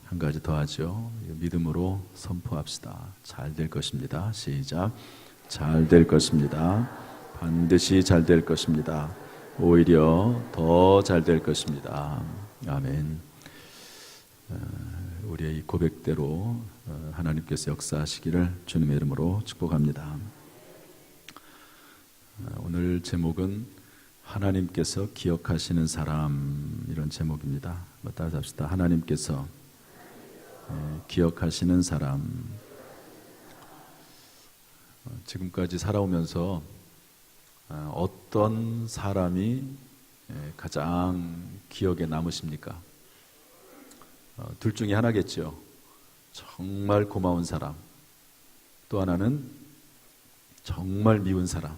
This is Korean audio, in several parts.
한 가지 더 하죠. 믿음으로 선포합시다. 잘 될 것입니다. 시작. 잘 될 것입니다. 반드시 잘 될 것입니다. 오히려 더 잘 될 것입니다. 아멘. 우리의 이 고백대로 하나님께서 역사하시기를 주님의 이름으로 축복합니다. 오늘 제목은 하나님께서 기억하시는 사람, 이런 제목입니다. 따라서 합시다. 하나님께서 기억하시는 사람. 지금까지 살아오면서 어떤 사람이 가장 기억에 남으십니까? 둘 중에 하나겠죠. 정말 고마운 사람, 또 하나는 정말 미운 사람.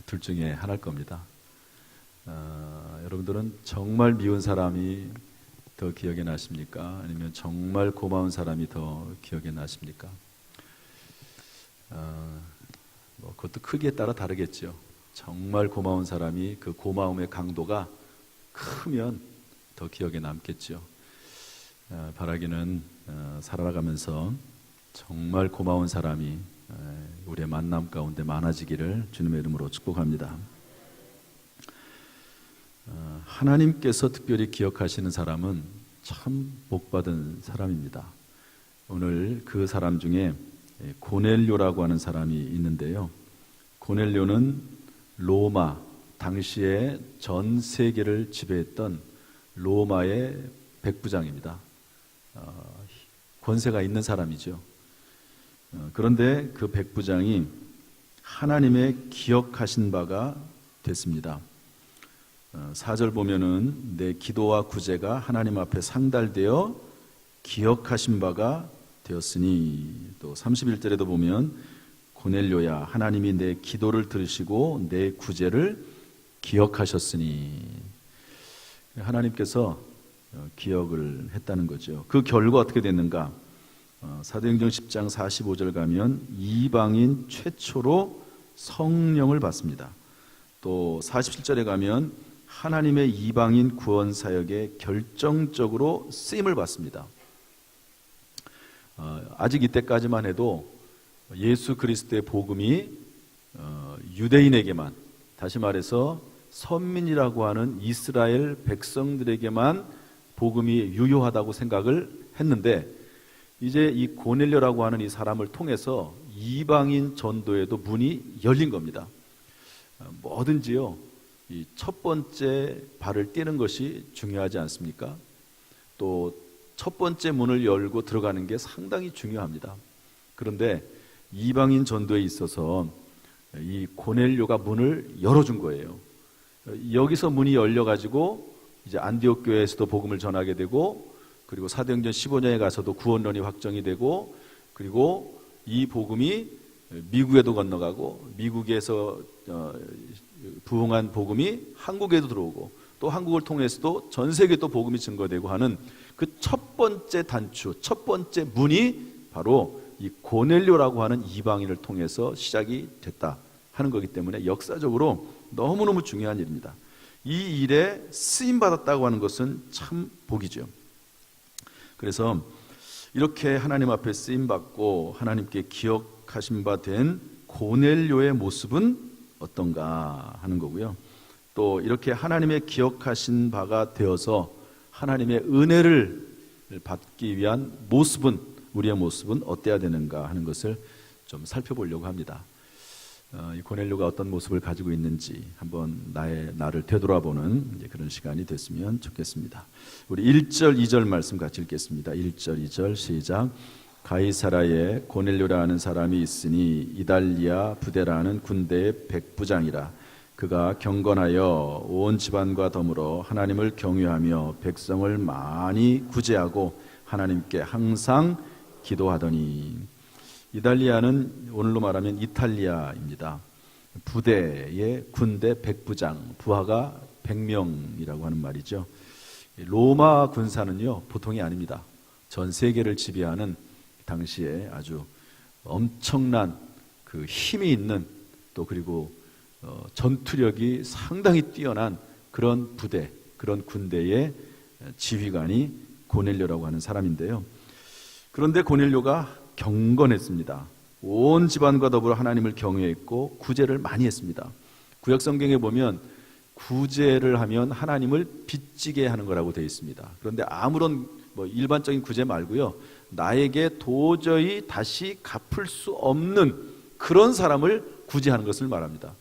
둘 중에 하나일 겁니다. 여러분들은 정말 미운 사람이 더 기억에 나십니까? 아니면 정말 고마운 사람이 더 기억에 나십니까? 그것도 크기에 따라 다르겠죠. 정말 고마운 사람이 그 고마움의 강도가 크면 더 기억에 남겠죠. 바라기는 살아가면서 정말 고마운 사람이 우리의 만남 가운데 많아지기를 주님의 이름으로 축복합니다. 하나님께서 특별히 기억하시는 사람은 참 복받은 사람입니다. 오늘 그 사람 중에 고넬료라고 하는 사람이 있는데요. 고넬료는 로마, 당시에 전 세계를 지배했던 로마의 백부장입니다. 권세가 있는 사람이죠. 그런데 그 백부장이 하나님의 기억하신 바가 됐습니다. 4절 보면은 내 기도와 구제가 하나님 앞에 상달되어 기억하신 바가 되었으니, 또 31절에도 보면 고넬료야 하나님이 내 기도를 들으시고 내 구제를 기억하셨으니, 하나님께서 기억을 했다는 거죠. 그 결과 어떻게 됐는가? 사도행전 10장 45절 가면 이방인 최초로 성령을 받습니다. 또 47절에 가면 하나님의 이방인 구원 사역에 결정적으로 쓰임을 받습니다. 아직 이때까지만 해도 예수 그리스도의 복음이 유대인에게만, 다시 말해서 선민이라고 하는 이스라엘 백성들에게만 복음이 유효하다고 생각을 했는데, 이제 이 고넬료라고 하는 이 사람을 통해서 이방인 전도에도 문이 열린 겁니다. 뭐든지요, 이 첫 번째 발을 떼는 것이 중요하지 않습니까? 또 첫 번째 문을 열고 들어가는 게 상당히 중요합니다. 그런데 이방인 전도에 있어서 이 고넬료가 문을 열어준 거예요. 여기서 문이 열려가지고 이제 안디옥 교회에서도 복음을 전하게 되고, 그리고 사도행전 15년에 가서도 구원론이 확정이 되고, 그리고 이 복음이 미국에도 건너가고, 미국에서 부흥한 복음이 한국에도 들어오고, 또 한국을 통해서도 전 세계에 또 복음이 증거되고 하는 그 첫 번째 단추, 첫 번째 문이 바로 이 고넬료라고 하는 이방인을 통해서 시작이 됐다 하는 거기 때문에 역사적으로 너무너무 중요한 일입니다. 이 일에 쓰임받았다고 하는 것은 참 복이죠. 그래서 이렇게 하나님 앞에 쓰임받고 하나님께 기억하신 바 된 고넬료의 모습은 어떤가 하는 거고요. 또 이렇게 하나님의 기억하신 바가 되어서 하나님의 은혜를 받기 위한 모습은, 우리의 모습은 어때야 되는가 하는 것을 좀 살펴보려고 합니다. 이 고넬료가 어떤 모습을 가지고 있는지 한번 나를 되돌아보는 그런 시간이 됐으면 좋겠습니다. 우리 1절 2절 말씀 같이 읽겠습니다. 1절 2절 시작. 가이사라에 고넬료라는 사람이 있으니 이달리아 부대라는 군대의 백부장이라. 그가 경건하여 온 집안과 더불어 하나님을 경외하며 백성을 많이 구제하고 하나님께 항상 기도하더니. 이달리아는 오늘로 말하면 이탈리아입니다. 부대의 군대 백부장, 부하가 100명이라고 하는 말이죠. 로마 군사는요 보통이 아닙니다. 전 세계를 지배하는 당시에 아주 엄청난 그 힘이 있는, 또 그리고 전투력이 상당히 뛰어난 그런 부대, 그런 군대의 지휘관이 고넬료라고 하는 사람인데요. 그런데 고넬료가 경건했습니다. 온 집안과 더불어 하나님을 경외했고 구제를 많이 했습니다. 구약 성경에 보면 구제를 하면 하나님을 빚지게 하는 거라고 되어 있습니다. 그런데 아무런 일반적인 구제 말고요, 나에게 도저히 다시 갚을 수 없는 그런 사람을 구제하는 것을 말합니다.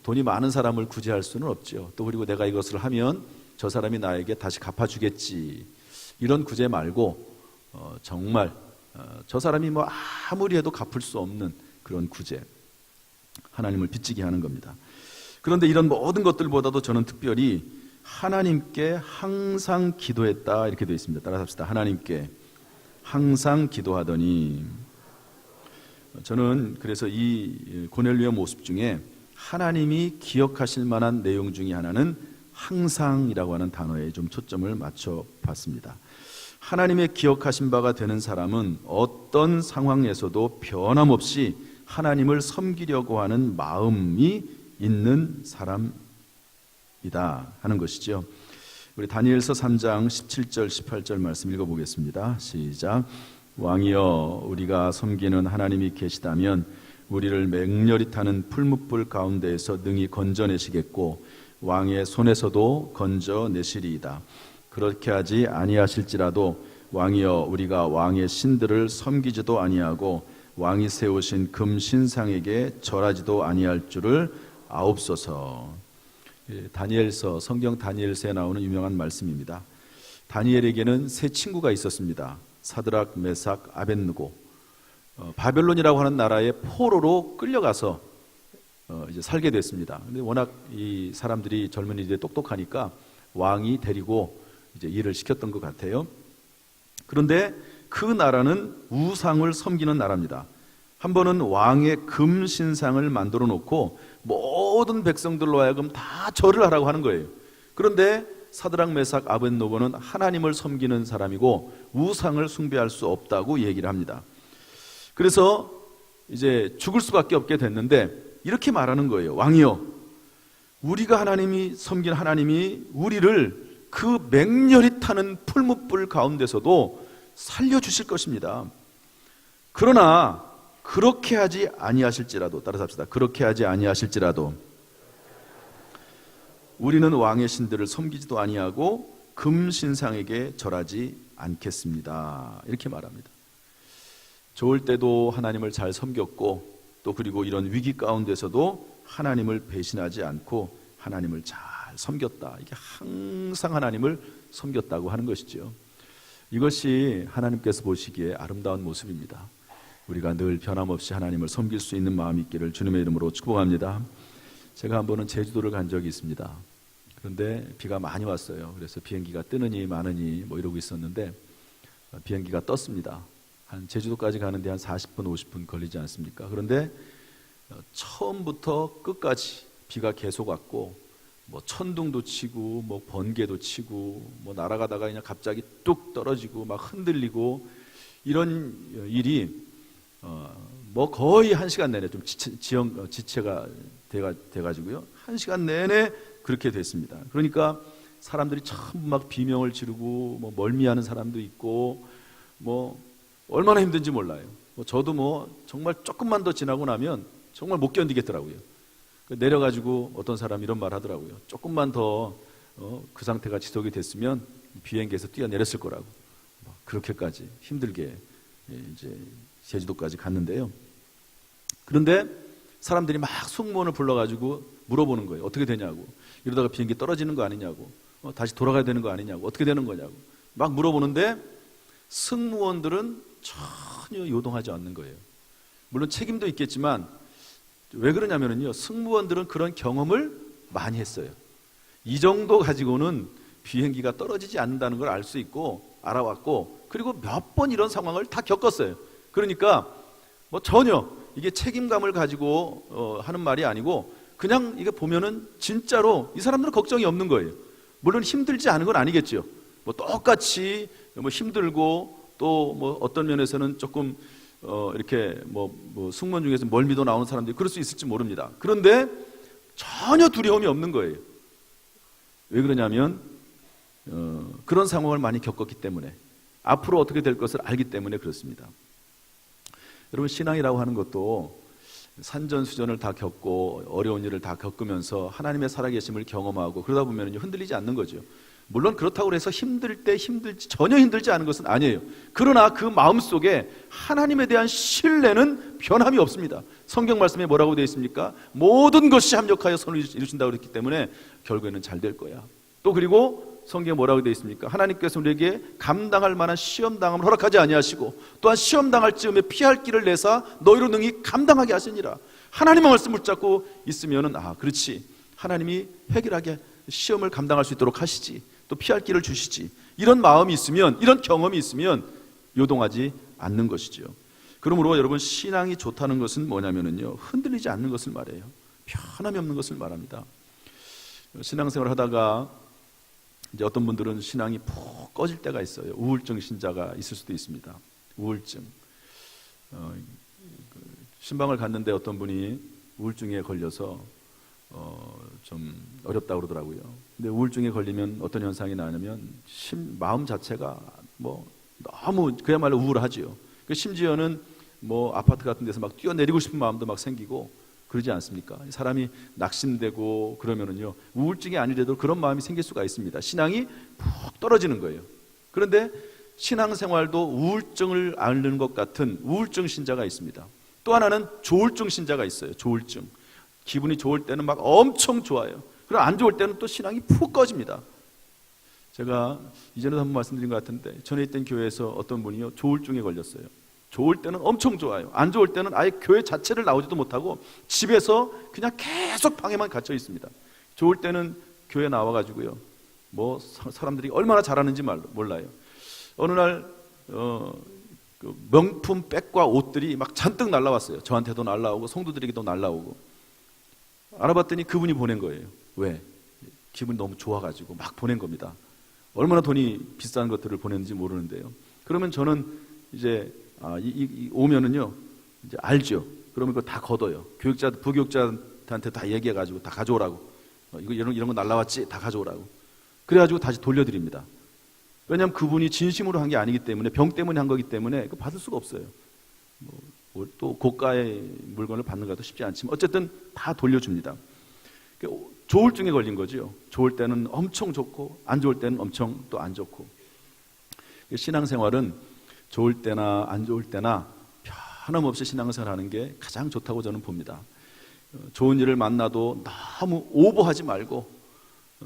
돈이 많은 사람을 구제할 수는 없죠. 또 그리고 내가 이것을 하면 저 사람이 나에게 다시 갚아주겠지, 이런 구제 말고 정말 저 사람이 아무리 해도 갚을 수 없는 그런 구제, 하나님을 빚지게 하는 겁니다. 그런데 이런 모든 것들보다도 저는 특별히 하나님께 항상 기도했다, 이렇게 되어 있습니다. 따라서 합시다. 하나님께 항상 기도하더니. 저는 그래서 이 고넬료의 모습 중에 하나님이 기억하실 만한 내용 중에 하나는 항상이라고 하는 단어에 좀 초점을 맞춰 봤습니다. 하나님의 기억하신 바가 되는 사람은 어떤 상황에서도 변함없이 하나님을 섬기려고 하는 마음이 있는 사람이다 하는 것이죠. 우리 다니엘서 3장 17절 18절 말씀 읽어보겠습니다. 시작. 왕이여, 우리가 섬기는 하나님이 계시다면 우리를 맹렬히 타는 풀무불 가운데에서 능히 건져내시겠고 왕의 손에서도 건져내시리이다. 그렇게 하지 아니하실지라도 왕이여, 우리가 왕의 신들을 섬기지도 아니하고 왕이 세우신 금 신상에게 절하지도 아니할 줄을 아옵소서. 다니엘서, 성경 다니엘서에 나오는 유명한 말씀입니다. 다니엘에게는 세 친구가 있었습니다. 사드락, 메삭, 아벳느고. 바벨론이라고 하는 나라의 포로로 끌려가서 이제 살게 됐습니다. 근데 워낙 이 사람들이 젊은이들이 똑똑하니까 왕이 데리고 이제 일을 시켰던 것 같아요. 그런데 그 나라는 우상을 섬기는 나라입니다. 한 번은 왕의 금 신상을 만들어 놓고 모든 백성들로 하여금 다 절을 하라고 하는 거예요. 그런데 사드락, 메삭, 아벳느고는 하나님을 섬기는 사람이고 우상을 숭배할 수 없다고 얘기를 합니다. 그래서 이제 죽을 수밖에 없게 됐는데 이렇게 말하는 거예요. 왕이여, 우리가 하나님이 섬긴 하나님이 우리를 그 맹렬히 타는 풀무불 가운데서도 살려주실 것입니다. 그러나 그렇게 하지 아니하실지라도, 따라서 합시다. 그렇게 하지 아니하실지라도 우리는 왕의 신들을 섬기지도 아니하고 금신상에게 절하지 않겠습니다. 이렇게 말합니다. 좋을 때도 하나님을 잘 섬겼고 또 그리고 이런 위기 가운데서도 하나님을 배신하지 않고 하나님을 잘 섬겼다. 이게 항상 하나님을 섬겼다고 하는 것이죠. 이것이 하나님께서 보시기에 아름다운 모습입니다. 우리가 늘 변함없이 하나님을 섬길 수 있는 마음이 있기를 주님의 이름으로 축복합니다. 제가 한 번은 제주도를 간 적이 있습니다. 그런데 비가 많이 왔어요. 그래서 비행기가 뜨느니 마느니 이러고 있었는데 비행기가 떴습니다. 한 제주도까지 가는데 한 40분 50분 걸리지 않습니까? 그런데 처음부터 끝까지 비가 계속 왔고 천둥도 치고 번개도 치고 날아가다가 그냥 갑자기 뚝 떨어지고 막 흔들리고 이런 일이 거의 1시간 내내 좀 지체가 돼가지고요. 1시간 내내 그렇게 됐습니다. 그러니까 사람들이 전부 막 비명을 지르고 멀미하는 사람도 있고 얼마나 힘든지 몰라요. 저도 정말 조금만 더 지나고 나면 정말 못 견디겠더라고요. 내려가지고 어떤 사람이 이런 말 하더라고요. 조금만 더 그 상태가 지속이 됐으면 비행기에서 뛰어내렸을 거라고. 그렇게까지 힘들게 이제 제주도까지 갔는데요. 그런데 사람들이 막 승무원을 불러가지고 물어보는 거예요. 어떻게 되냐고. 이러다가 비행기 떨어지는 거 아니냐고. 다시 돌아가야 되는 거 아니냐고. 어떻게 되는 거냐고. 막 물어보는데 승무원들은 전혀 요동하지 않는 거예요. 물론 책임도 있겠지만 왜 그러냐면요, 승무원들은 그런 경험을 많이 했어요. 이 정도 가지고는 비행기가 떨어지지 않는다는 걸 알 수 있고 알아왔고 그리고 몇 번 이런 상황을 다 겪었어요. 그러니까 전혀 이게 책임감을 가지고 하는 말이 아니고 그냥 이게 보면은 진짜로 이 사람들은 걱정이 없는 거예요. 물론 힘들지 않은 건 아니겠죠. 똑같이 힘들고 또 어떤 면에서는 조금 이렇게 승무원 중에서 멀미도 나오는 사람들이 그럴 수 있을지 모릅니다. 그런데 전혀 두려움이 없는 거예요. 왜 그러냐면 그런 상황을 많이 겪었기 때문에, 앞으로 어떻게 될 것을 알기 때문에 그렇습니다. 여러분, 신앙이라고 하는 것도 산전수전을 다 겪고 어려운 일을 다 겪으면서 하나님의 살아계심을 경험하고 그러다 보면 흔들리지 않는 거죠. 물론 그렇다고 해서 전혀 힘들지 않은 것은 아니에요. 그러나 그 마음속에 하나님에 대한 신뢰는 변함이 없습니다. 성경 말씀에 뭐라고 되어 있습니까? 모든 것이 합력하여 선을 이루신다고 그랬기 때문에 결국에는 잘 될 거야. 또 그리고 성경에 뭐라고 되어 있습니까? 하나님께서 우리에게 감당할 만한 시험당함을 허락하지 아니하시고 또한 시험당할 즈음에 피할 길을 내사 너희로 능히 감당하게 하시니라. 하나님의 말씀을 붙잡고 있으면은 그렇지, 하나님이 해결하게 시험을 감당할 수 있도록 하시지, 또 피할 길을 주시지, 이런 마음이 있으면, 이런 경험이 있으면 요동하지 않는 것이죠. 그러므로 여러분, 신앙이 좋다는 것은 뭐냐면요, 흔들리지 않는 것을 말해요. 변함이 없는 것을 말합니다. 신앙생활을 하다가 이제 어떤 분들은 신앙이 푹 꺼질 때가 있어요. 우울증 신자가 있을 수도 있습니다. 우울증. 신방을 갔는데 어떤 분이 우울증에 걸려서 좀 어렵다고 그러더라고요. 근데 우울증에 걸리면 어떤 현상이 나냐면 마음 자체가 너무 그야말로 우울하지요. 심지어는 아파트 같은 데서 막 뛰어내리고 싶은 마음도 막 생기고 그러지 않습니까? 사람이 낙심되고 그러면은요, 우울증이 아니래도 그런 마음이 생길 수가 있습니다. 신앙이 푹 떨어지는 거예요. 그런데 신앙생활도 우울증을 앓는 것 같은 우울증 신자가 있습니다. 또 하나는 조울증 신자가 있어요. 조울증. 기분이 좋을 때는 막 엄청 좋아요. 그리고 안 좋을 때는 또 신앙이 푹 꺼집니다. 제가 이전에도 한번 말씀드린 것 같은데, 전에 있던 교회에서 어떤 분이요, 조울증에 걸렸어요. 좋을 때는 엄청 좋아요. 안 좋을 때는 아예 교회 자체를 나오지도 못하고 집에서 그냥 계속 방에만 갇혀 있습니다. 좋을 때는 교회 나와가지고요, 사람들이 얼마나 잘하는지 몰라요. 어느 날 그 명품 백과 옷들이 막 잔뜩 날라왔어요. 저한테도 날라오고 성도들에게도 날라오고. 알아봤더니 그분이 보낸 거예요. 왜? 기분이 너무 좋아가지고 막 보낸 겁니다. 얼마나 돈이 비싼 것들을 보냈는지 모르는데요. 그러면 저는 이제 오면은요, 이제 알죠. 그러면 그거 다 걷어요. 부교육자한테 다 얘기해가지고 다 가져오라고. 이런 거 날라왔지? 다 가져오라고. 그래가지고 다시 돌려드립니다. 왜냐하면 그분이 진심으로 한 게 아니기 때문에, 병 때문에 한 거기 때문에 그거 받을 수가 없어요. 또 고가의 물건을 받는 것도 쉽지 않지만 어쨌든 다 돌려줍니다. 조울증에 걸린 거죠. 좋을 때는 엄청 좋고 안 좋을 때는 엄청 또 안 좋고. 신앙생활은 좋을 때나 안 좋을 때나 변함없이 신앙생활 하는 게 가장 좋다고 저는 봅니다. 좋은 일을 만나도 너무 오버하지 말고,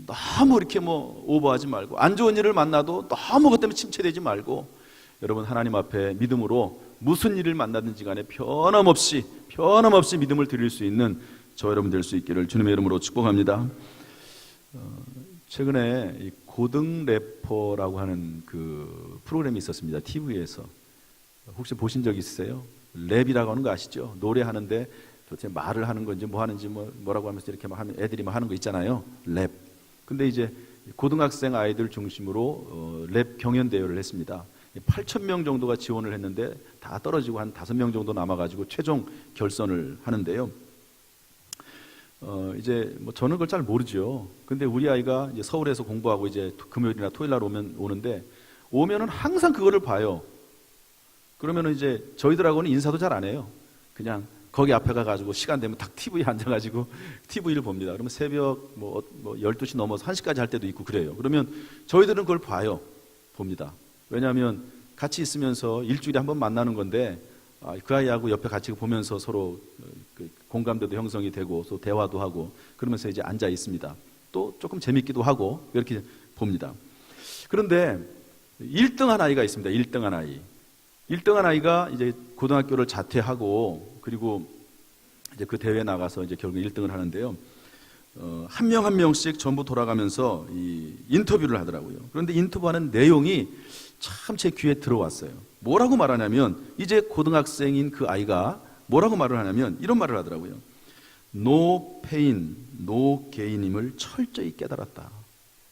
너무 이렇게 오버하지 말고, 안 좋은 일을 만나도 너무 그것 때문에 침체되지 말고, 여러분, 하나님 앞에 믿음으로 무슨 일을 만나든지 간에 변함없이 믿음을 드릴 수 있는 저 여러분 될 수 있기를 주님의 이름으로 축복합니다. 최근에 이 고등 래퍼라고 하는 그 프로그램이 있었습니다. TV에서. 혹시 보신 적 있으세요? 랩이라고 하는 거 아시죠? 노래하는데 도대체 말을 하는 건지 뭐 하는지 뭐라고 하면서 이렇게 막 하면 애들이 막 하는 거 있잖아요. 랩. 근데 이제 고등학생 아이들 중심으로 랩 경연 대회를 했습니다. 8,000명 정도가 지원을 했는데 다 떨어지고 한 5명 정도 남아가지고 최종 결선을 하는데요. 이제 저는 그걸 잘 모르죠. 근데 우리 아이가 이제 서울에서 공부하고 이제 금요일이나 토요일 날 오면은 항상 그거를 봐요. 그러면은 이제 저희들하고는 인사도 잘 안 해요. 그냥 거기 앞에 가가지고 시간 되면 딱 TV에 앉아가지고 TV를 봅니다. 그러면 새벽 12시 넘어서 1시까지 할 때도 있고 그래요. 그러면 저희들은 그걸 봅니다. 왜냐하면 같이 있으면서 일주일에 한 번 만나는 건데, 그 아이하고 옆에 같이 보면서 서로 공감대도 형성이 되고 또 대화도 하고 그러면서 이제 앉아 있습니다. 또 조금 재밌기도 하고 이렇게 봅니다. 그런데 1등한 아이가 있습니다. 1등한 아이. 1등한 아이가 이제 고등학교를 자퇴하고 그리고 이제 그 대회에 나가서 이제 결국 1등을 하는데요. 한 명 한 명씩 전부 돌아가면서 이 인터뷰를 하더라고요. 그런데 인터뷰하는 내용이 참 제 귀에 들어왔어요. 뭐라고 말하냐면, 이제 고등학생인 그 아이가 뭐라고 말을 하냐면 이런 말을 하더라고요. No pain, no gain임을 철저히 깨달았다.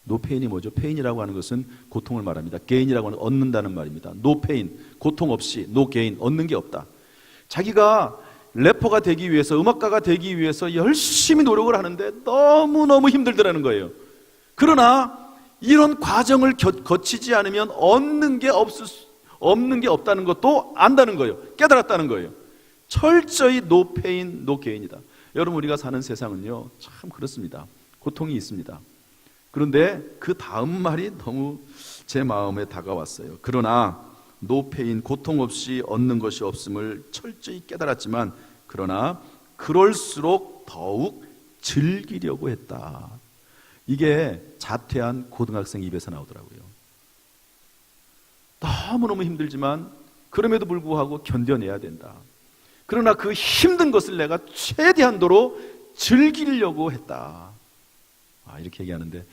No pain이 뭐죠? pain이라고 하는 것은 고통을 말합니다. gain이라고 하는 얻는다는 말입니다. No pain, 고통 없이 no gain, 얻는 게 없다. 자기가 래퍼가 되기 위해서, 음악가가 되기 위해서 열심히 노력을 하는데 너무너무 힘들더라는 거예요. 그러나 이런 과정을 거치지 않으면 얻는 게 없는 게 없다는 것도 안다는 거예요. 깨달았다는 거예요. 철저히 no pain, no gain이다. 여러분, 우리가 사는 세상은요, 참 그렇습니다. 고통이 있습니다. 그런데 그 다음 말이 너무 제 마음에 다가왔어요. 그러나 no pain, 고통 없이 얻는 것이 없음을 철저히 깨달았지만, 그러나 그럴수록 더욱 즐기려고 했다. 이게 자퇴한 고등학생 입에서 나오더라고요. 너무너무 힘들지만 그럼에도 불구하고 견뎌내야 된다. 그러나 그 힘든 것을 내가 최대한도로 즐기려고 했다. 이렇게 얘기하는데,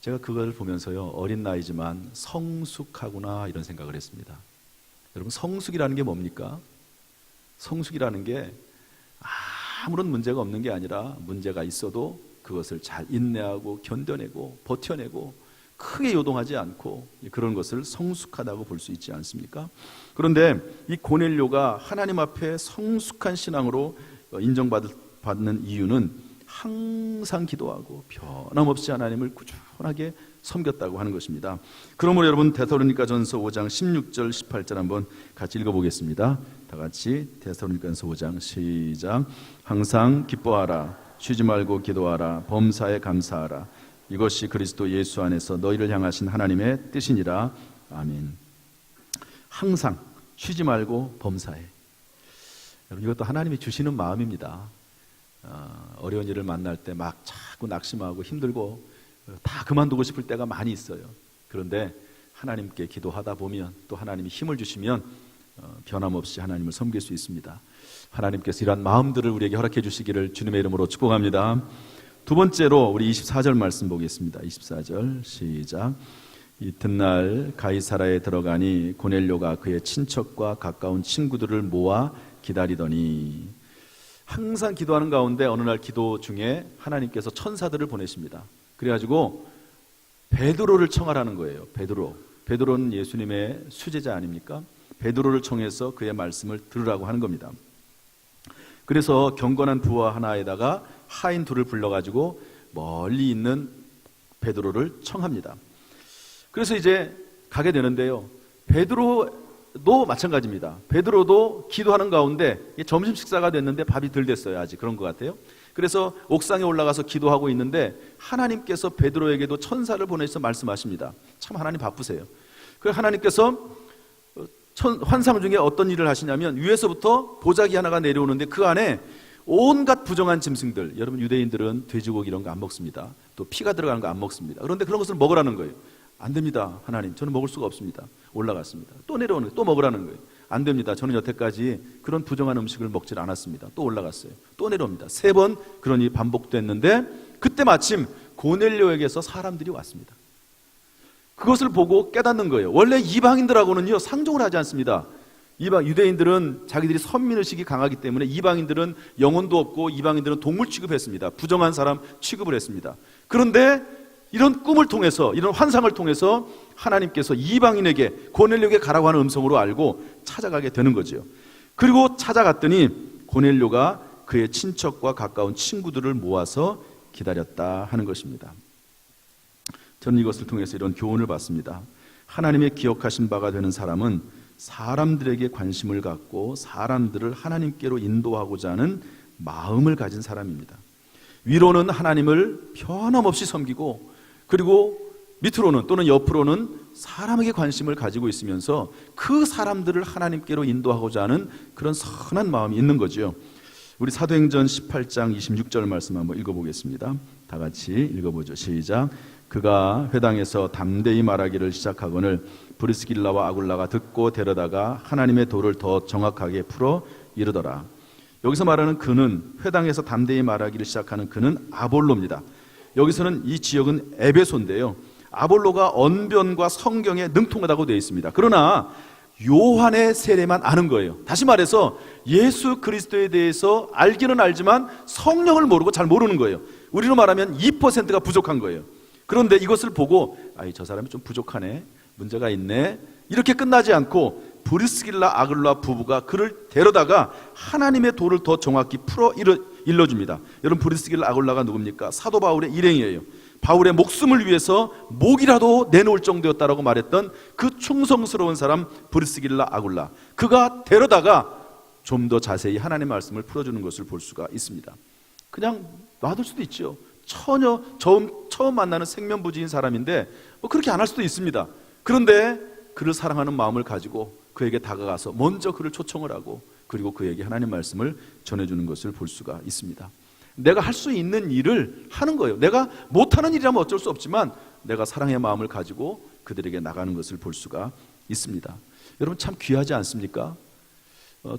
제가 그걸 보면서요, 어린 나이지만 성숙하구나 이런 생각을 했습니다. 여러분, 성숙이라는 게 뭡니까? 성숙이라는 게 아무런 문제가 없는 게 아니라, 문제가 있어도 그것을 잘 인내하고 견뎌내고 버텨내고 크게 요동하지 않고, 그런 것을 성숙하다고 볼 수 있지 않습니까? 그런데 이 고넬료가 하나님 앞에 성숙한 신앙으로 인정받는 이유는 항상 기도하고 변함없이 하나님을 꾸준하게 섬겼다고 하는 것입니다. 그러므로 여러분, 데살로니가전서 5장 16절 18절 한번 같이 읽어보겠습니다. 다 같이 데살로니가전서 5장 시작. 항상 기뻐하라, 쉬지 말고 기도하라, 범사에 감사하라. 이것이 그리스도 예수 안에서 너희를 향하신 하나님의 뜻이니라. 아멘. 항상 쉬지 말고 범사에. 여러분, 이것도 하나님이 주시는 마음입니다. 어려운 일을 만날 때 막 자꾸 낙심하고 힘들고 다 그만두고 싶을 때가 많이 있어요. 그런데 하나님께 기도하다 보면, 또 하나님이 힘을 주시면 변함없이 하나님을 섬길 수 있습니다. 하나님께서 이러한 마음들을 우리에게 허락해 주시기를 주님의 이름으로 축복합니다. 두 번째로 우리 24절 말씀 보겠습니다. 24절 시작. 이튿날 가이사라에 들어가니 고넬료가 그의 친척과 가까운 친구들을 모아 기다리더니, 항상 기도하는 가운데 어느 날 기도 중에 하나님께서 천사들을 보내십니다. 그래가지고 베드로를 청하라는 거예요. 베드로는 예수님의 수제자 아닙니까? 베드로를 청해서 그의 말씀을 들으라고 하는 겁니다. 그래서 경건한 부하 하나에다가 하인 둘을 불러가지고 멀리 있는 베드로를 청합니다. 그래서 이제 가게 되는데요, 베드로도 마찬가지입니다. 베드로도 기도하는 가운데 점심 식사가 됐는데 밥이 덜 됐어요. 아직 그런 것 같아요. 그래서 옥상에 올라가서 기도하고 있는데 하나님께서 베드로에게도 천사를 보내셔서 말씀하십니다. 참 하나님 바쁘세요. 그 하나님께서 환상 중에 어떤 일을 하시냐면, 위에서부터 보자기 하나가 내려오는데 그 안에 온갖 부정한 짐승들, 여러분 유대인들은 돼지고기 이런 거 안 먹습니다. 또 피가 들어가는 거 안 먹습니다. 그런데 그런 것을 먹으라는 거예요. 안 됩니다. 하나님, 저는 먹을 수가 없습니다. 올라갔습니다. 또 내려오는 거예요. 또 먹으라는 거예요. 안 됩니다. 저는 여태까지 그런 부정한 음식을 먹질 않았습니다. 또 올라갔어요. 또 내려옵니다. 3번 그런 일이 반복됐는데, 그때 마침 고넬료에게서 사람들이 왔습니다. 그것을 보고 깨닫는 거예요. 원래 이방인들하고는요, 상종을 하지 않습니다. 유대인들은 자기들이 선민의식이 강하기 때문에 이방인들은 영혼도 없고 이방인들은 동물 취급했습니다. 부정한 사람 취급을 했습니다. 그런데 이런 꿈을 통해서, 이런 환상을 통해서 하나님께서 이방인에게, 고넬료에게 가라고 하는 음성으로 알고 찾아가게 되는 거죠. 그리고 찾아갔더니 고넬료가 그의 친척과 가까운 친구들을 모아서 기다렸다 하는 것입니다. 저는 이것을 통해서 이런 교훈을 받습니다. 하나님의 기억하신 바가 되는 사람은 사람들에게 관심을 갖고 사람들을 하나님께로 인도하고자 하는 마음을 가진 사람입니다. 위로는 하나님을 변함없이 섬기고, 그리고 밑으로는 또는 옆으로는 사람에게 관심을 가지고 있으면서 그 사람들을 하나님께로 인도하고자 하는 그런 선한 마음이 있는 거죠. 우리 사도행전 18장 26절 말씀 한번 읽어보겠습니다. 다 같이 읽어보죠. 시작. 그가 회당에서 담대히 말하기를 시작하거늘 브리스길라와 아굴라가 듣고 데려다가 하나님의 도를 더 정확하게 풀어 이르더라. 여기서 말하는 그는, 회당에서 담대히 말하기를 시작하는 그는 아볼로입니다. 여기서는 이 지역은 에베소인데요, 아볼로가 언변과 성경에 능통하다고 되어 있습니다. 그러나 요한의 세례만 아는 거예요. 다시 말해서 예수 그리스도에 대해서 알기는 알지만 성령을 모르고 잘 모르는 거예요. 우리로 말하면 2%가 부족한 거예요. 그런데 이것을 보고 저 사람이 좀 부족하네, 문제가 있네, 이렇게 끝나지 않고 브리스길라 아굴라 부부가 그를 데려다가 하나님의 도를 더 정확히 풀어 일러줍니다. 여러분, 브리스길라 아굴라가 누굽니까? 사도 바울의 일행이에요. 바울의 목숨을 위해서 목이라도 내놓을 정도였다라고 말했던 그 충성스러운 사람 브리스길라 아굴라, 그가 데려다가 좀 더 자세히 하나님의 말씀을 풀어주는 것을 볼 수가 있습니다. 그냥 놔둘 수도 있죠. 처녀 처음 만나는 생면부지인 사람인데 뭐 그렇게 안 할 수도 있습니다. 그런데 그를 사랑하는 마음을 가지고 그에게 다가가서 먼저 그를 초청을 하고 그리고 그에게 하나님 말씀을 전해주는 것을 볼 수가 있습니다. 내가 할 수 있는 일을 하는 거예요. 내가 못하는 일이라면 어쩔 수 없지만 내가 사랑의 마음을 가지고 그들에게 나가는 것을 볼 수가 있습니다. 여러분 참 귀하지 않습니까?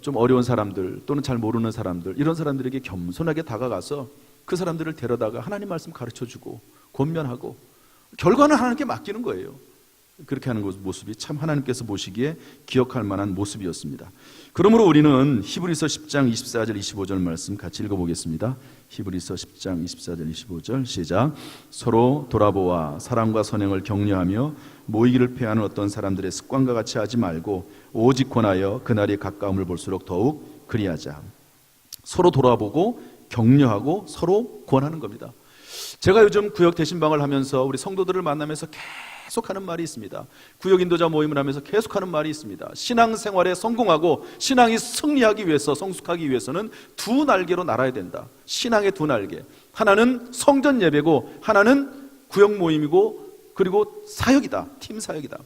좀 어려운 사람들 또는 잘 모르는 사람들, 이런 사람들에게 겸손하게 다가가서 그 사람들을 데려다가 하나님 말씀 가르쳐주고 권면하고 결과는 하나님께 맡기는 거예요. 그렇게 하는 모습이 참 하나님께서 보시기에 기억할 만한 모습이었습니다. 그러므로 우리는 히브리서 10장 24절 25절 말씀 같이 읽어보겠습니다. 히브리서 10장 24절 25절 시작. 서로 돌아보아 사랑과 선행을 격려하며 모이기를 패하는 어떤 사람들의 습관과 같이 하지 말고 오직 권하여 그날이 가까움을 볼수록 더욱 그리하자. 서로 돌아보고 격려하고 서로 권하는 겁니다. 제가 요즘 구역 대신방을 하면서 우리 성도들을 만나면서 계속하는 말이 있습니다. 구역 인도자 모임을 하면서 계속하는 말이 있습니다. 신앙생활에 성공하고 신앙이 승리하기 위해서, 성숙하기 위해서는 두 날개로 날아야 된다. 신앙의 두 날개. 하나는 성전 예배고 하나는 구역 모임이고 그리고 사역이다. 팀 사역이다.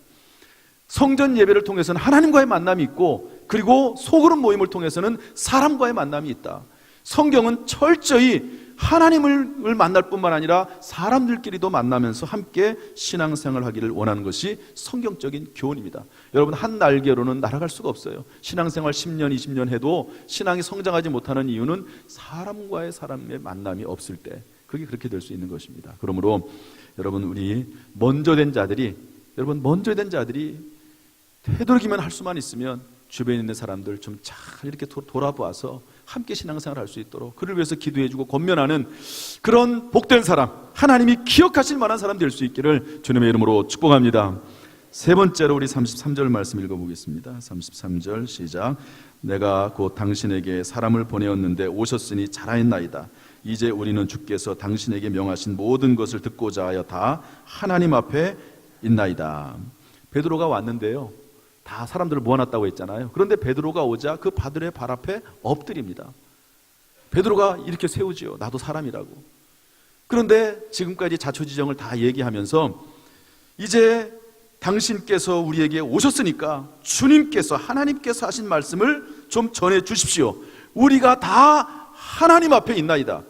성전 예배를 통해서는 하나님과의 만남이 있고 그리고 소그룹 모임을 통해서는 사람과의 만남이 있다. 성경은 철저히 하나님을 만날 뿐만 아니라 사람들끼리도 만나면서 함께 신앙생활을 하기를 원하는 것이 성경적인 교훈입니다. 여러분 한 날개로는 날아갈 수가 없어요. 신앙생활 10년 20년 해도 신앙이 성장하지 못하는 이유는 사람의 만남이 없을 때 그게 그렇게 될 수 있는 것입니다. 그러므로 여러분 우리 먼저 된 자들이 되도록이면 할 수만 있으면 주변에 있는 사람들 좀 잘 이렇게 돌아보아서 함께 신앙생활을 할 수 있도록 그를 위해서 기도해주고 권면하는 그런 복된 사람, 하나님이 기억하실 만한 사람 될 수 있기를 주님의 이름으로 축복합니다. 세 번째로 우리 33절 말씀 읽어보겠습니다. 33절 시작. 내가 곧 당신에게 사람을 보내었는데 오셨으니 잘하였나이다. 이제 우리는 주께서 당신에게 명하신 모든 것을 듣고자 하여 다 하나님 앞에 있나이다. 베드로가 왔는데요, 다 사람들을 모아놨다고 했잖아요. 그런데 베드로가 오자 그 바들의 발 앞에 엎드립니다. 베드로가 이렇게 세우지요. 나도 사람이라고. 그런데 지금까지 자초지정을 다 얘기하면서 이제 당신께서 우리에게 오셨으니까 주님께서, 하나님께서 하신 말씀을 좀 전해 주십시오. 우리가 다 하나님 앞에 있나이다.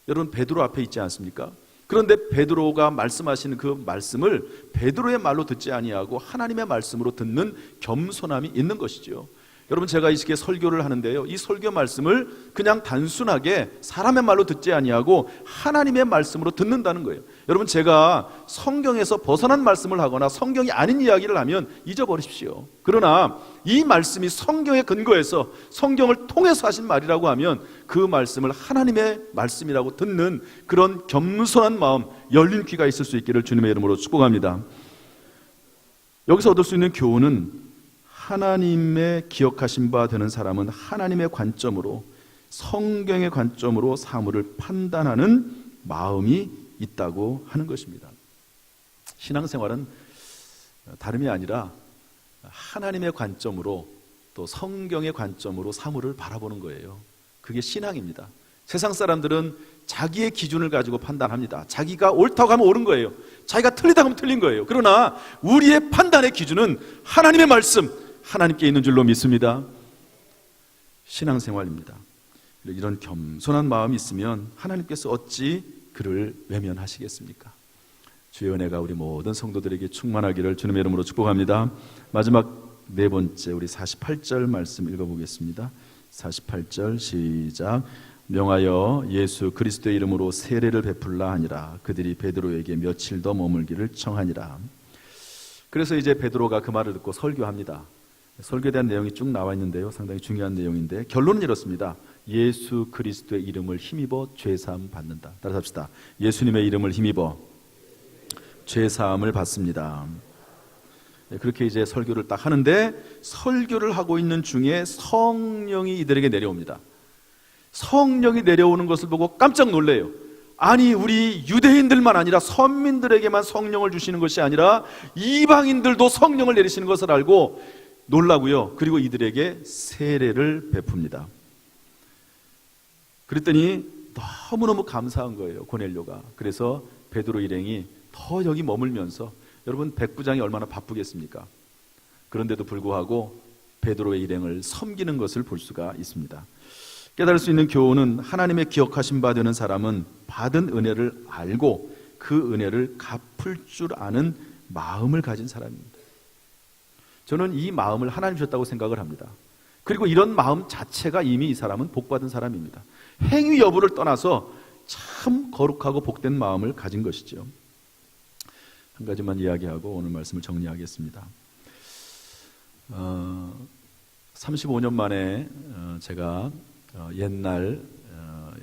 여러분 베드로 앞에 있지 않습니까? 그런데 베드로가 말씀하시는 그 말씀을 베드로의 말로 듣지 아니하고 하나님의 말씀으로 듣는 겸손함이 있는 것이죠. 여러분 제가 이 시기에 설교를 하는데요, 이 설교 말씀을 그냥 단순하게 사람의 말로 듣지 아니하고 하나님의 말씀으로 듣는다는 거예요. 여러분 제가 성경에서 벗어난 말씀을 하거나 성경이 아닌 이야기를 하면 잊어버리십시오. 그러나 이 말씀이 성경에 근거해서 성경을 통해서 하신 말이라고 하면 그 말씀을 하나님의 말씀이라고 듣는 그런 겸손한 마음, 열린 귀가 있을 수 있기를 주님의 이름으로 축복합니다. 여기서 얻을 수 있는 교훈은 하나님의 기억하신 바 되는 사람은 하나님의 관점으로, 성경의 관점으로 사물을 판단하는 마음이 있다고 하는 것입니다. 신앙생활은 다름이 아니라 하나님의 관점으로 또 성경의 관점으로 사물을 바라보는 거예요. 그게 신앙입니다. 세상 사람들은 자기의 기준을 가지고 판단합니다. 자기가 옳다고 하면 옳은 거예요. 자기가 틀리다고 하면 틀린 거예요. 그러나 우리의 판단의 기준은 하나님의 말씀, 하나님께 있는 줄로 믿습니다. 신앙생활입니다. 이런 겸손한 마음이 있으면 하나님께서 어찌 그를 외면하시겠습니까? 주의 은혜가 우리 모든 성도들에게 충만하기를 주님의 이름으로 축복합니다. 마지막 네 번째 우리 48절 말씀 읽어보겠습니다. 48절 시작. 명하여 예수 그리스도의 이름으로 세례를 베풀라 하니라. 그들이 베드로에게 며칠 더 머물기를 청하니라. 그래서 이제 베드로가 그 말을 듣고 설교합니다. 설교에 대한 내용이 쭉 나와 있는데요, 상당히 중요한 내용인데 결론은 이렇습니다. 예수 그리스도의 이름을 힘입어 죄사함 받는다. 따라서 합시다. 예수님의 이름을 힘입어 죄사함을 받습니다. 그렇게 이제 설교를 딱 하는데 설교를 하고 있는 중에 성령이 이들에게 내려옵니다. 성령이 내려오는 것을 보고 깜짝 놀래요. 아니 우리 유대인들만 아니라 선민들에게만 성령을 주시는 것이 아니라 이방인들도 성령을 내리시는 것을 알고 놀라고요. 그리고 이들에게 세례를 베풉니다. 그랬더니 너무너무 감사한 거예요, 고넬료가. 그래서 베드로 일행이 더 여기 머물면서, 여러분 백부장이 얼마나 바쁘겠습니까? 그런데도 불구하고 베드로의 일행을 섬기는 것을 볼 수가 있습니다. 깨달을 수 있는 교훈은 하나님의 기억하신 바 되는 사람은 받은 은혜를 알고 그 은혜를 갚을 줄 아는 마음을 가진 사람입니다. 저는 이 마음을 하나님 주셨다고 생각을 합니다. 그리고 이런 마음 자체가 이미 이 사람은 복받은 사람입니다. 행위 여부를 떠나서 참 거룩하고 복된 마음을 가진 것이죠. 한 가지만 이야기하고 오늘 말씀을 정리하겠습니다. 35년 만에 제가 옛날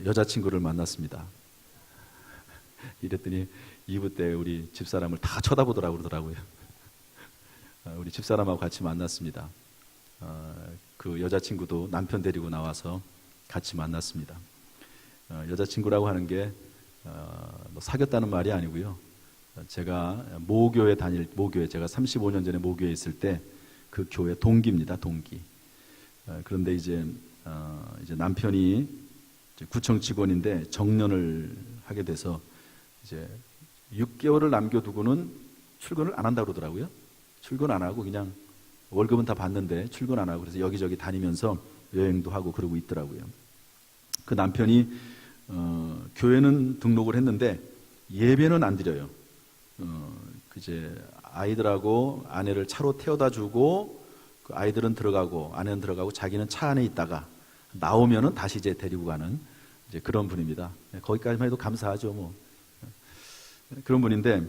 여자친구를 만났습니다. 이랬더니 2부 때 우리 집사람을 다 쳐다보더라고요. 우리 집사람하고 같이 만났습니다. 그 여자친구도 남편 데리고 나와서 같이 만났습니다. 여자친구라고 하는 게 뭐 사귀었다는 말이 아니고요. 제가 모교에 제가 35년 전에 모교에 있을 때 그 교회 동기입니다. 동기. 그런데 이제 남편이 구청 직원인데 정년을 하게 돼서 이제 6개월을 남겨두고는 출근을 안 한다고 그러더라고요. 출근 안 하고 그냥 월급은 다 받는데 출근 안 하고, 그래서 여기저기 다니면서 여행도 하고 그러고 있더라고요. 그 남편이 교회는 등록을 했는데 예배는 안 드려요. 이제 아이들하고 아내를 차로 태워다 주고 그 아이들은 들어가고 아내는 들어가고 자기는 차 안에 있다가 나오면은 다시 이제 데리고 가는 이제 그런 분입니다. 거기까지만 해도 감사하죠, 뭐. 그런 분인데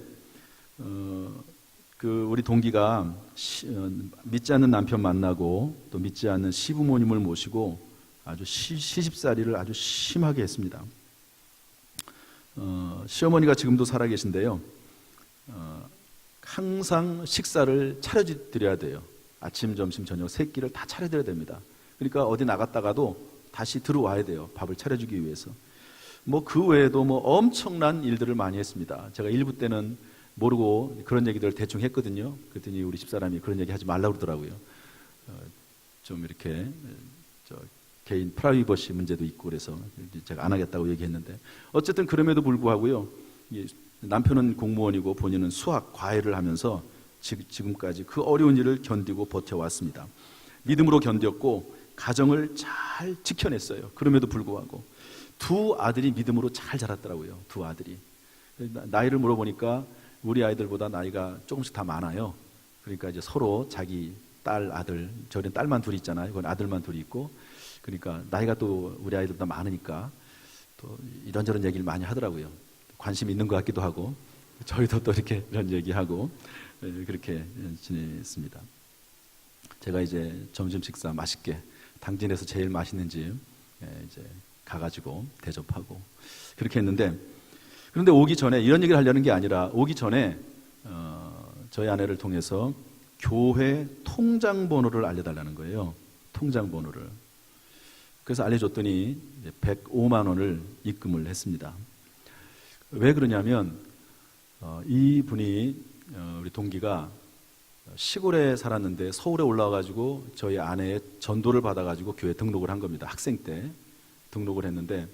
그 우리 동기가 믿지 않는 남편 만나고 또 믿지 않는 시부모님을 모시고 아주 시집살이를 아주 심하게 했습니다. 시어머니가 지금도 살아계신데요. 항상 식사를 차려드려야 돼요. 아침, 점심, 저녁 세 끼를 다 차려드려야 됩니다. 그러니까 어디 나갔다가도 다시 들어와야 돼요. 밥을 차려주기 위해서. 뭐 그 외에도 뭐 엄청난 일들을 많이 했습니다. 제가 1부 때는 모르고 그런 얘기들을 대충 했거든요. 그랬더니 우리 집사람이 그런 얘기 하지 말라고 그러더라고요. 좀 이렇게 개인 프라이버시 문제도 있고 그래서 제가 안 하겠다고 얘기했는데, 어쨌든 그럼에도 불구하고요, 남편은 공무원이고 본인은 수학 과외를 하면서 지금까지 그 어려운 일을 견디고 버텨왔습니다. 믿음으로 견뎠고 가정을 잘 지켜냈어요. 그럼에도 불구하고 두 아들이 믿음으로 잘 자랐더라고요. 두 아들이. 나이를 물어보니까 우리 아이들보다 나이가 조금씩 다 많아요. 그러니까 이제 서로 자기 딸, 아들, 저희는 딸만 둘이 있잖아요. 그건 아들만 둘이 있고, 그러니까 나이가 또 우리 아이들보다 많으니까 또 이런저런 얘기를 많이 하더라고요. 관심 있는 것 같기도 하고, 저희도 또 이렇게 이런 얘기하고 그렇게 지냈습니다. 제가 이제 점심 식사 맛있게 당진에서 제일 맛있는 집 이제 가가지고 대접하고 그렇게 했는데, 그런데 오기 전에 이런 얘기를 하려는 게 아니라, 오기 전에 저희 아내를 통해서 교회 통장 번호를 알려달라는 거예요. 통장 번호를. 그래서 알려줬더니 105만 원을 입금을 했습니다. 왜 그러냐면 이 분이 우리 동기가 시골에 살았는데 서울에 올라와가지고 저희 아내의 전도를 받아가지고 교회 등록을 한 겁니다. 학생 때 등록을 했는데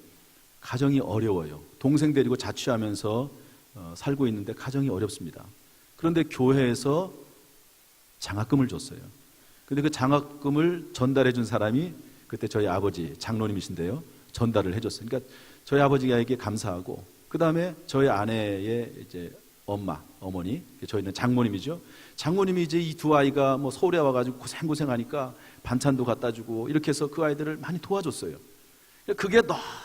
가정이 어려워요. 동생 데리고 자취하면서 살고 있는데 가정이 어렵습니다. 그런데 교회에서 장학금을 줬어요. 근데 그 장학금을 전달해 준 사람이 그때 저희 아버지 장로님이신데요, 전달을 해줬어요. 그러니까 저희 아버지에게 감사하고, 그 다음에 저희 아내의 이제 어머니, 저희는 장모님이죠. 장모님이 이제 이 두 아이가 뭐 서울에 와가지고 고생하니까 반찬도 갖다 주고 이렇게 해서 그 아이들을 많이 도와줬어요. 그게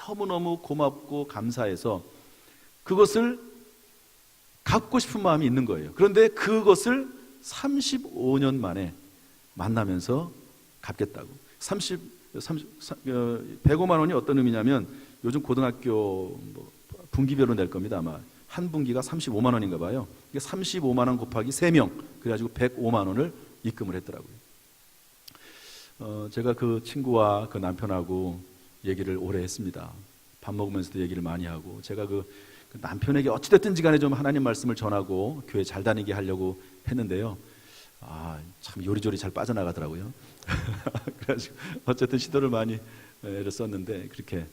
너무너무 고맙고 감사해서 그것을 갚고 싶은 마음이 있는 거예요. 그런데 그것을 35년 만에 만나면서 갚겠다고. 105만 원이 어떤 의미냐면, 요즘 고등학교 뭐 분기별로 낼 겁니다. 아마 한 분기가 35만 원인가 봐요. 35만 원 곱하기 3명, 그래가지고 105만 원을 입금을 했더라고요. 제가 그 친구와 그 남편하고 얘기를 오래 했습니다. 밥 먹으면서도 얘기를 많이 하고, 제가 그 남편에게 어찌됐든지 간에 좀 하나님 말씀을 전하고 교회 잘 다니게 하려고 했는데요. 참 요리조리 잘 빠져나가더라고요. 그래가지고 어쨌든 시도를 많이 애를 썼는데, 그렇게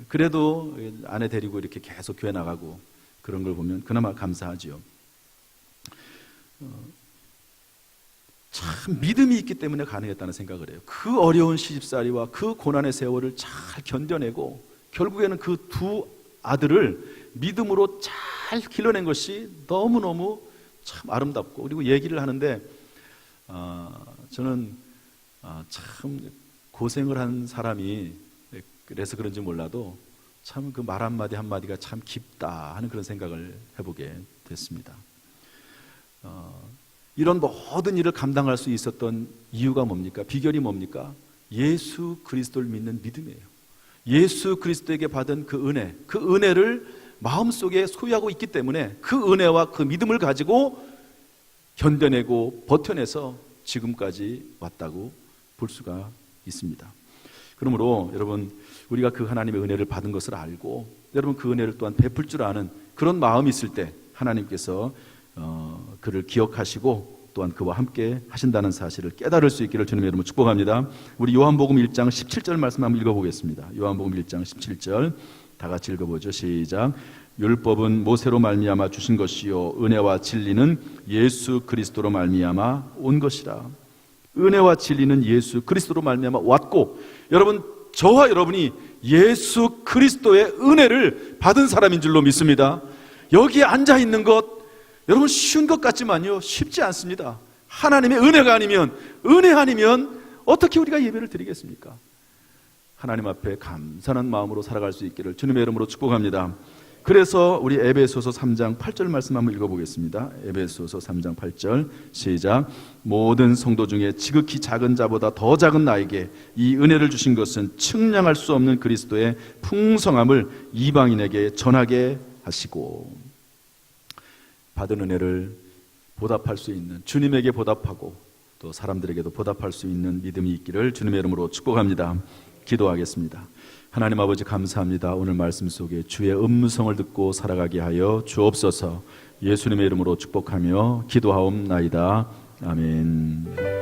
그래도 아내 데리고 이렇게 계속 교회 나가고 그런 걸 보면 그나마 감사하지요. 참 믿음이 있기 때문에 가능했다는 생각을 해요. 그 어려운 시집살이와 그 고난의 세월을 잘 견뎌내고 결국에는 그 두 아들을 믿음으로 잘 길러낸 것이 너무너무 참 아름답고, 그리고 얘기를 하는데 저는 참 고생을 한 사람이 그래서 그런지 몰라도 참 그 말 한마디 한마디가 참 깊다 하는 그런 생각을 해보게 됐습니다. 이런 모든 일을 감당할 수 있었던 이유가 뭡니까? 비결이 뭡니까? 예수 그리스도를 믿는 믿음이에요. 예수 그리스도에게 받은 그 은혜를 마음속에 소유하고 있기 때문에 그 은혜와 그 믿음을 가지고 견뎌내고 버텨내서 지금까지 왔다고 볼 수가 있습니다. 그러므로 여러분, 우리가 그 하나님의 은혜를 받은 것을 알고 여러분 그 은혜를 또한 베풀 줄 아는 그런 마음이 있을 때 하나님께서 그를 기억하시고 또한 그와 함께 하신다는 사실을 깨달을 수 있기를 주님의 이름으로 축복합니다. 우리 요한복음 1장 17절 말씀 한번 읽어보겠습니다. 요한복음 1장 17절 다 같이 읽어보죠. 시작. 율법은 모세로 말미암아 주신 것이요 은혜와 진리는 예수 그리스도로 말미암아 온 것이라. 은혜와 진리는 예수 그리스도로 말미암아 왔고, 여러분 저와 여러분이 예수 그리스도의 은혜를 받은 사람인 줄로 믿습니다. 여기에 앉아 있는 것 여러분 쉬운 것 같지만요 쉽지 않습니다. 하나님의 은혜가 아니면, 은혜 아니면 어떻게 우리가 예배를 드리겠습니까? 하나님 앞에 감사한 마음으로 살아갈 수 있기를 주님의 이름으로 축복합니다. 그래서 우리 에베소서 3장 8절 말씀 한번 읽어보겠습니다. 에베소서 3장 8절 시작. 모든 성도 중에 지극히 작은 자보다 더 작은 나에게 이 은혜를 주신 것은 측량할 수 없는 그리스도의 풍성함을 이방인에게 전하게 하시고, 받은 은혜를 보답할 수 있는, 주님에게 보답하고 또 사람들에게도 보답할 수 있는 믿음이 있기를 주님의 이름으로 축복합니다. 기도하겠습니다. 하나님 아버지 감사합니다. 오늘 말씀 속에 주의 음성을 듣고 살아가게 하여 주옵소서. 예수님의 이름으로 축복하며 기도하옵나이다. 아멘.